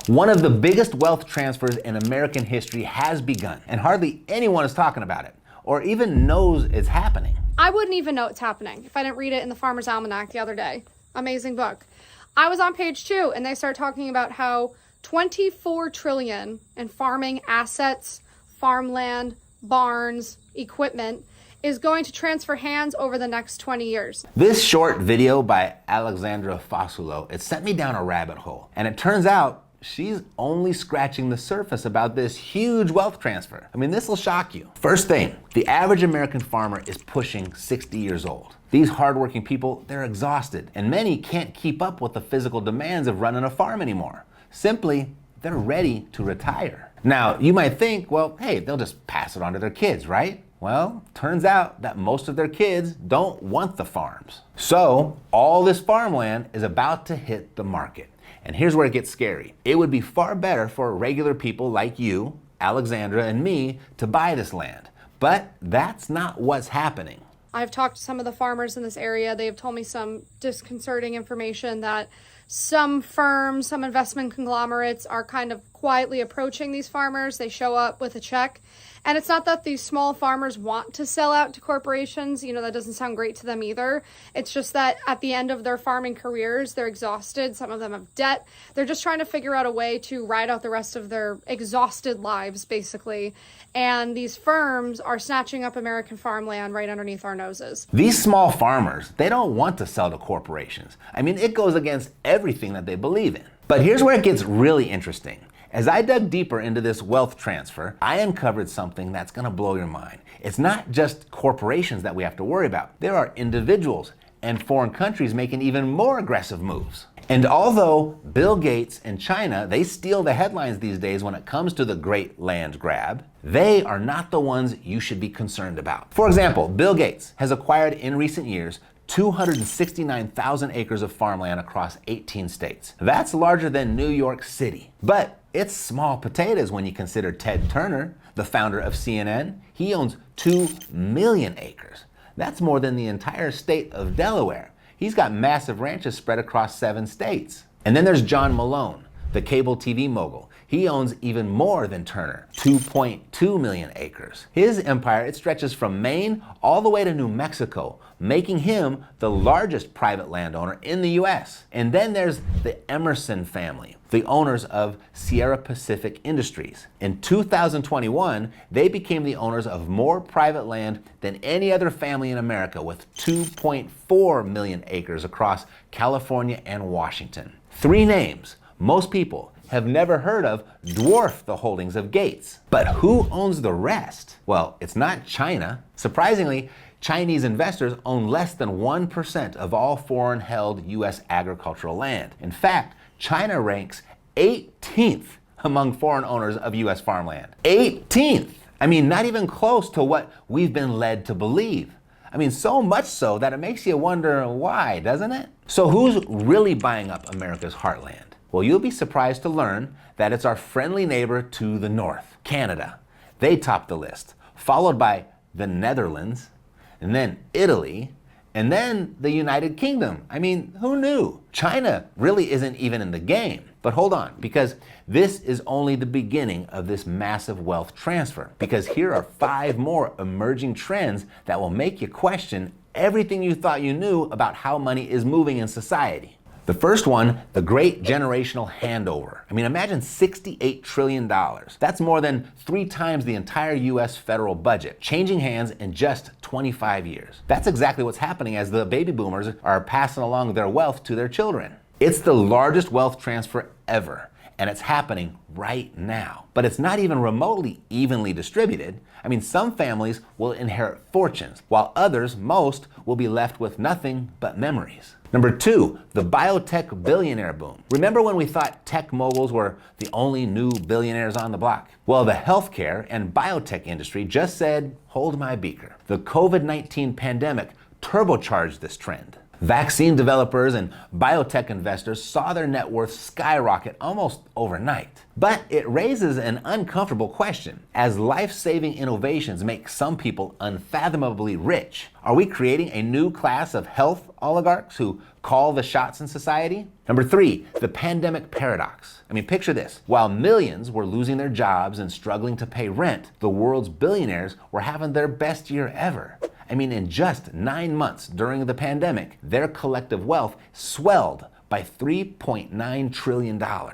One of the biggest wealth transfers in American history has begun, and hardly anyone is talking about it, or even knows it's happening. I wouldn't even know it's happening if I didn't read it in the Farmer's Almanac the other day. Amazing book. I was on page 2, and they start talking about how 24 trillion in farming assets, farmland, barns, equipment is going to transfer hands over the next 20 years. This short video by Alexandra Fasulo, it sent me down a rabbit hole, and it turns out she's only scratching the surface about this huge wealth transfer. I mean, this will shock you. First thing, the average American farmer is pushing 60 years old. These hardworking people, they're exhausted, and many can't keep up with the physical demands of running a farm anymore. Simply, they're ready to retire. Now, you might think, well, hey, they'll just pass it on to their kids, right? Well, turns out that most of their kids don't want the farms. So, all this farmland is about to hit the market. And here's where it gets scary. It would be far better for regular people like you, Alexandra, and me to buy this land. But that's not what's happening. I've talked to some of the farmers in this area. They've told me some disconcerting information that some firms, some investment conglomerates are kind of quietly approaching these farmers. They show up with a check. And it's not that these small farmers want to sell out to corporations. You know, that doesn't sound great to them either. It's just that at the end of their farming careers, they're exhausted. Some of them have debt. They're just trying to figure out a way to ride out the rest of their exhausted lives, basically. And these firms are snatching up American farmland right underneath our noses. These small farmers, they don't want to sell to corporations. I mean, it goes against everything that they believe in. But here's where it gets really interesting. As I dug deeper into this wealth transfer, I uncovered something that's gonna blow your mind. It's not just corporations that we have to worry about. There are individuals and foreign countries making even more aggressive moves. And although Bill Gates and China, they steal the headlines these days when it comes to the great land grab, they are not the ones you should be concerned about. For example, Bill Gates has acquired in recent years 269,000 acres of farmland across 18 states. That's larger than New York City. But it's small potatoes when you consider Ted Turner, the founder of CNN. He owns 2 million acres. That's more than the entire state of Delaware. He's got massive ranches spread across 7 states. And then there's John Malone, the cable TV mogul. He owns even more than Turner, 2.2 million acres. His empire, it stretches from Maine all the way to New Mexico, making him the largest private landowner in the US. And then there's the Emerson family, the owners of Sierra Pacific Industries. In 2021, they became the owners of more private land than any other family in America, with 2.4 million acres across California and Washington. 3 names most people have never heard of dwarf the holdings of Gates. But who owns the rest? Well, it's not China. Surprisingly, Chinese investors own less than 1% of all foreign-held U.S. agricultural land. In fact, China ranks 18th among foreign owners of U.S. farmland. 18th! I mean, not even close to what we've been led to believe. I mean, so much so that it makes you wonder why, doesn't it? So who's really buying up America's heartland? Well, you'll be surprised to learn that it's our friendly neighbor to the north, Canada. They top the list, followed by the Netherlands, and then Italy, and then the United Kingdom. I mean, who knew? China really isn't even in the game. But hold on, because this is only the beginning of this massive wealth transfer. Because here are 5 more emerging trends that will make you question everything you thought you knew about how money is moving in society. The first one, the great generational handover. I mean, imagine $68 trillion. That's more than 3 times the entire US federal budget, changing hands in just 25 years. That's exactly what's happening as the baby boomers are passing along their wealth to their children. It's the largest wealth transfer ever, and it's happening right now. But it's not even remotely evenly distributed. I mean, some families will inherit fortunes, while others, most, will be left with nothing but memories. Number 2, the Biotech Billionaire boom. Remember when we thought tech moguls were the only new billionaires on the block? Well, the healthcare and biotech industry just said, hold my beaker. The COVID-19 pandemic turbocharged this trend. Vaccine developers and biotech investors saw their net worth skyrocket almost overnight. But it raises an uncomfortable question. As life-saving innovations make some people unfathomably rich, are we creating a new class of health oligarchs who call the shots in society? Number 3, the pandemic paradox. I mean, picture this. While millions were losing their jobs and struggling to pay rent, the world's billionaires were having their best year ever. I mean, in just 9 months during the pandemic, their collective wealth swelled by $3.9 trillion. I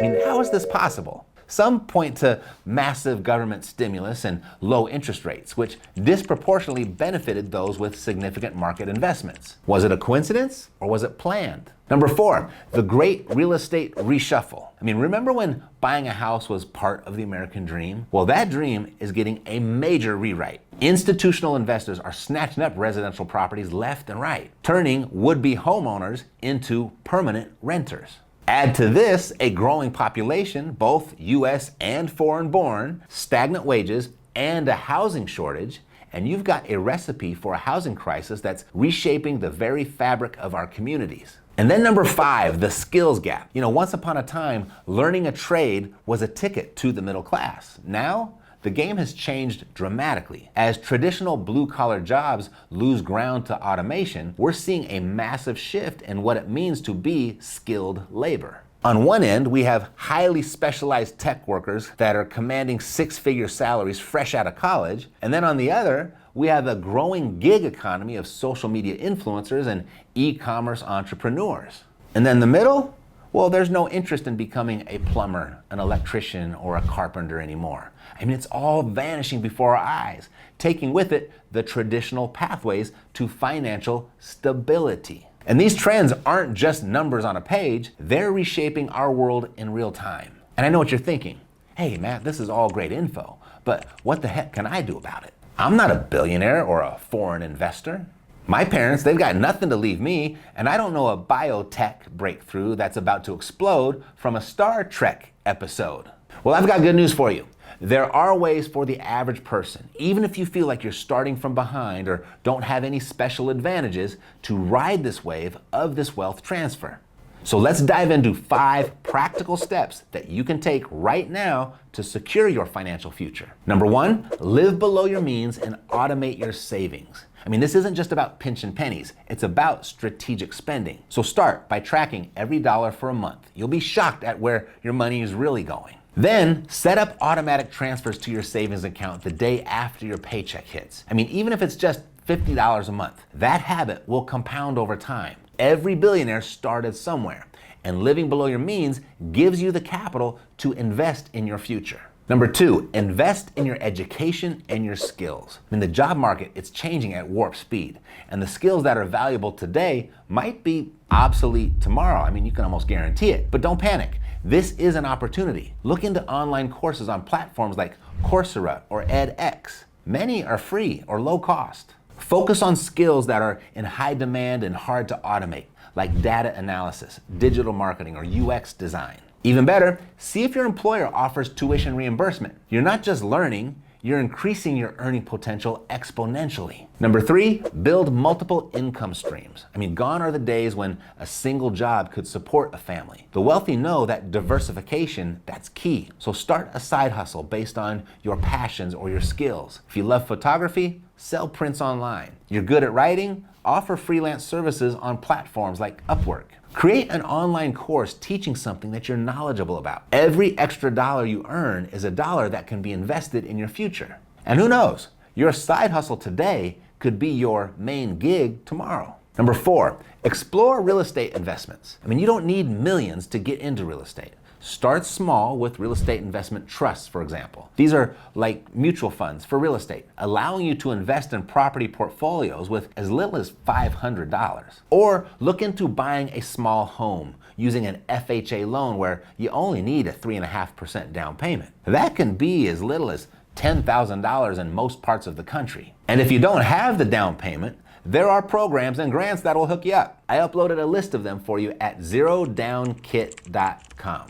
mean, how is this possible? Some point to massive government stimulus and low interest rates, which disproportionately benefited those with significant market investments. Was it a coincidence or was it planned? Number 4, the great real estate reshuffle. I mean, remember when buying a house was part of the American dream? Well, that dream is getting a major rewrite. Institutional investors are snatching up residential properties left and right, turning would-be homeowners into permanent renters. Add to this a growing population, both US and foreign-born, stagnant wages, and a housing shortage, and you've got a recipe for a housing crisis that's reshaping the very fabric of our communities. And then number 5, the skills gap. You know, once upon a time, learning a trade was a ticket to the middle class. Now, the game has changed dramatically. As traditional blue-collar jobs lose ground to automation, we're seeing a massive shift in what it means to be skilled labor. On one end, we have highly specialized tech workers that are commanding 6-figure salaries fresh out of college. And then on the other, we have a growing gig economy of social media influencers and e-commerce entrepreneurs. And then the middle? Well, there's no interest in becoming a plumber, an electrician, or a carpenter anymore. I mean, it's all vanishing before our eyes, taking with it the traditional pathways to financial stability. And these trends aren't just numbers on a page, they're reshaping our world in real time. And I know what you're thinking. Hey, Matt, this is all great info, but what the heck can I do about it? I'm not a billionaire or a foreign investor. My parents, they've got nothing to leave me, and I don't know a biotech breakthrough that's about to explode from a Star Trek episode. Well, I've got good news for you. There are ways for the average person, even if you feel like you're starting from behind or don't have any special advantages, to ride this wave of this wealth transfer. So let's dive into 5 practical steps that you can take right now to secure your financial future. Number 1, live below your means and automate your savings. I mean, this isn't just about pinching pennies, it's about strategic spending. So start by tracking every dollar for a month. You'll be shocked at where your money is really going. Then set up automatic transfers to your savings account the day after your paycheck hits. I mean, even if it's just $50 a month, that habit will compound over time. Every billionaire started somewhere, and living below your means gives you the capital to invest in your future. Number 2, invest in your education and your skills. I mean, the job market, it's changing at warp speed, and the skills that are valuable today might be obsolete tomorrow. I mean, you can almost guarantee it, but don't panic. This is an opportunity. Look into online courses on platforms like Coursera or edX. Many are free or low cost. Focus on skills that are in high demand and hard to automate, like data analysis, digital marketing, or UX design. Even better, see if your employer offers tuition reimbursement. You're not just learning, you're increasing your earning potential exponentially. Number 3, build multiple income streams. I mean, gone are the days when a single job could support a family. The wealthy know that diversification, that's key. So start a side hustle based on your passions or your skills. If you love photography, sell prints online. You're good at writing? Offer freelance services on platforms like Upwork. Create an online course teaching something that you're knowledgeable about. Every extra dollar you earn is a dollar that can be invested in your future. And who knows, your side hustle today could be your main gig tomorrow. Number 4, explore real estate investments. I mean, you don't need millions to get into real estate. Start small with real estate investment trusts, for example. These are like mutual funds for real estate, allowing you to invest in property portfolios with as little as $500. Or look into buying a small home using an FHA loan where you only need a 3.5% down payment. That can be as little as $10,000 in most parts of the country. And if you don't have the down payment, there are programs and grants that will hook you up. I uploaded a list of them for you at zerodownkit.com.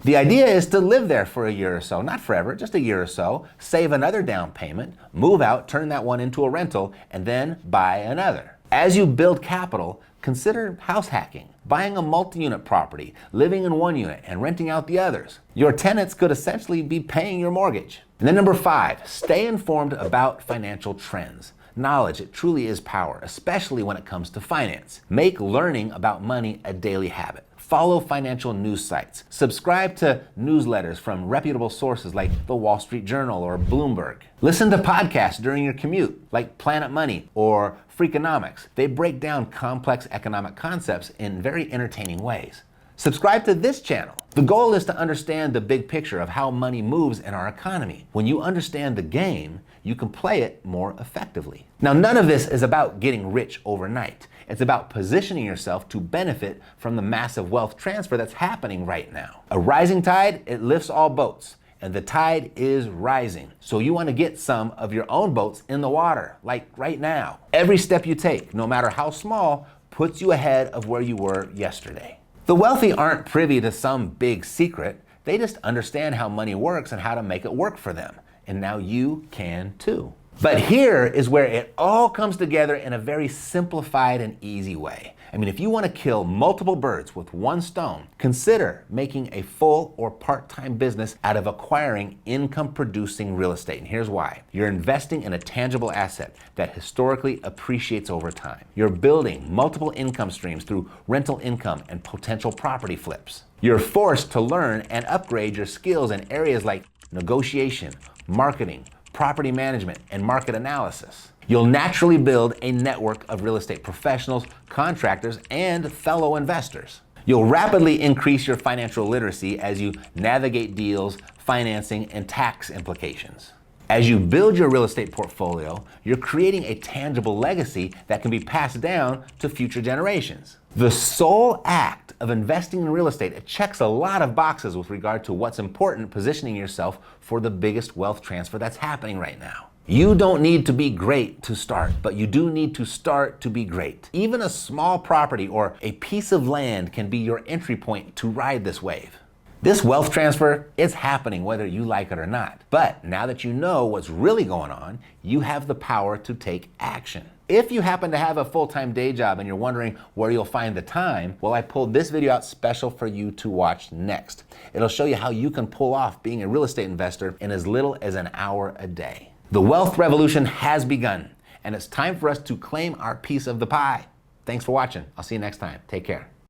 The idea is to live there for a year or so, not forever, just a year or so, save another down payment, move out, turn that one into a rental, and then buy another. As you build capital, consider house hacking, buying a multi-unit property, living in one unit and renting out the others. Your tenants could essentially be paying your mortgage. And then number 5, stay informed about financial trends. Knowledge, it truly is power, especially when it comes to finance. Make learning about money a daily habit. Follow financial news sites. Subscribe to newsletters from reputable sources like the Wall Street Journal or Bloomberg. Listen to podcasts during your commute, like Planet Money or Freakonomics. They break down complex economic concepts in very entertaining ways. Subscribe to this channel. The goal is to understand the big picture of how money moves in our economy. When you understand the game, you can play it more effectively. Now, none of this is about getting rich overnight. It's about positioning yourself to benefit from the massive wealth transfer that's happening right now. A rising tide, it lifts all boats, and the tide is rising. So you want to get some of your own boats in the water, like right now. Every step you take, no matter how small, puts you ahead of where you were yesterday. The wealthy aren't privy to some big secret. They just understand how money works and how to make it work for them. And now you can too. But here is where it all comes together in a very simplified and easy way. I mean, if you want to kill multiple birds with one stone, consider making a full or part-time business out of acquiring income-producing real estate. And here's why. You're investing in a tangible asset that historically appreciates over time. You're building multiple income streams through rental income and potential property flips. You're forced to learn and upgrade your skills in areas like negotiation, marketing, property management, and market analysis. You'll naturally build a network of real estate professionals, contractors, and fellow investors. You'll rapidly increase your financial literacy as you navigate deals, financing, and tax implications. As you build your real estate portfolio, you're creating a tangible legacy that can be passed down to future generations. The sole act of investing in real estate, it checks a lot of boxes with regard to what's important, positioning yourself for the biggest wealth transfer that's happening right now. You don't need to be great to start, but you do need to start to be great. Even a small property or a piece of land can be your entry point to ride this wave. This wealth transfer, it's happening whether you like it or not. But now that you know what's really going on, you have the power to take action. If you happen to have a full-time day job and you're wondering where you'll find the time, well, I pulled this video out special for you to watch next. It'll show you how you can pull off being a real estate investor in as little as an hour a day. The wealth revolution has begun, and it's time for us to claim our piece of the pie. Thanks for watching. I'll see you next time. Take care.